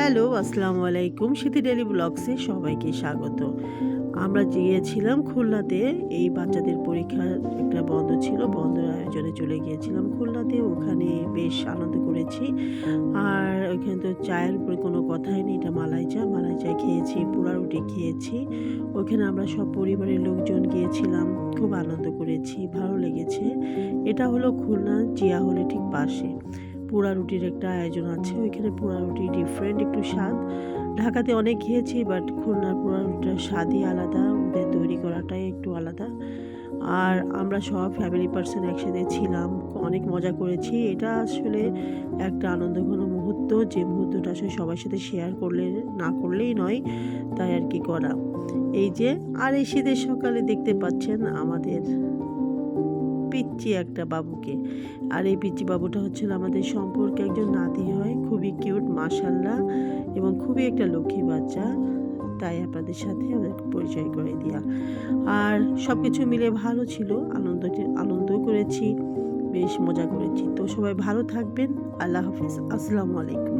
Hello, আসসালামু আলাইকুম। স্মৃতি ডেইলি ব্লগসে সবাইকে স্বাগত। আমরা গিয়েছিলাম খুলনাতে। এই বাচ্চাদের পরীক্ষা একটা বন্ধ ছিল। বন্ধের আয়োজনে চলে গিয়েছিলাম খুলনাতে। ওখানে বেশ আনন্দ করেছি। আর ওইখানে তো চায়ের উপরে কোনো কথাই নেই। এটা মালাই চা। মালাই চা খেয়েছি, পোড়া রুটি খেয়েছি। ওইখানে আমরা সব পরিবারের লোকজন গিয়েছিলাম। খুব আনন্দ করেছি, ভালো লেগেছে। এটা হলো খুলনা জিয়া হলের ঠিক পাশে। পোড়া রুটির একটা আয়োজন আছে। ওইখানে পোড়া রুটি ডিফারেন্ট একটু স্বাদ। ঢাকাতে অনেক খেয়েছি, বাট খুলনার পোড়া রুটিটার স্বাদই আলাদা, ওদের তৈরি করাটাই একটু আলাদা। আর আমরা সব ফ্যামিলি পারসন একসাথে ছিলাম, অনেক মজা করেছি। এটা আসলে একটা আনন্দঘন মুহূর্ত, যে মুহূর্তটা আসলে সবার সাথে শেয়ার করলে না করলেই নয়, তাই আর কি করা। এই যে, আর এই শীতের সকালে দেখতে পাচ্ছেন আমাদের পিচ্চি একটা বাবুকে। আর এই পিচ্চি বাবুটা হচ্ছিল আমাদের সম্পর্কে একজন নাতি হয়, খুবই কিউট মাশাআল্লাহ, এবং খুবই একটা লক্ষ্মী বাচ্চা। তাই আপনাদের সাথে ওদেরকে পরিচয় করে দেওয়া। আর সব কিছু মিলে ভালো ছিল, আনন্দ করেছি, বেশ মজা করেছি। তো সবাই ভালো থাকবেন। আল্লাহ হাফিজ। আসসালামু আলাইকুম।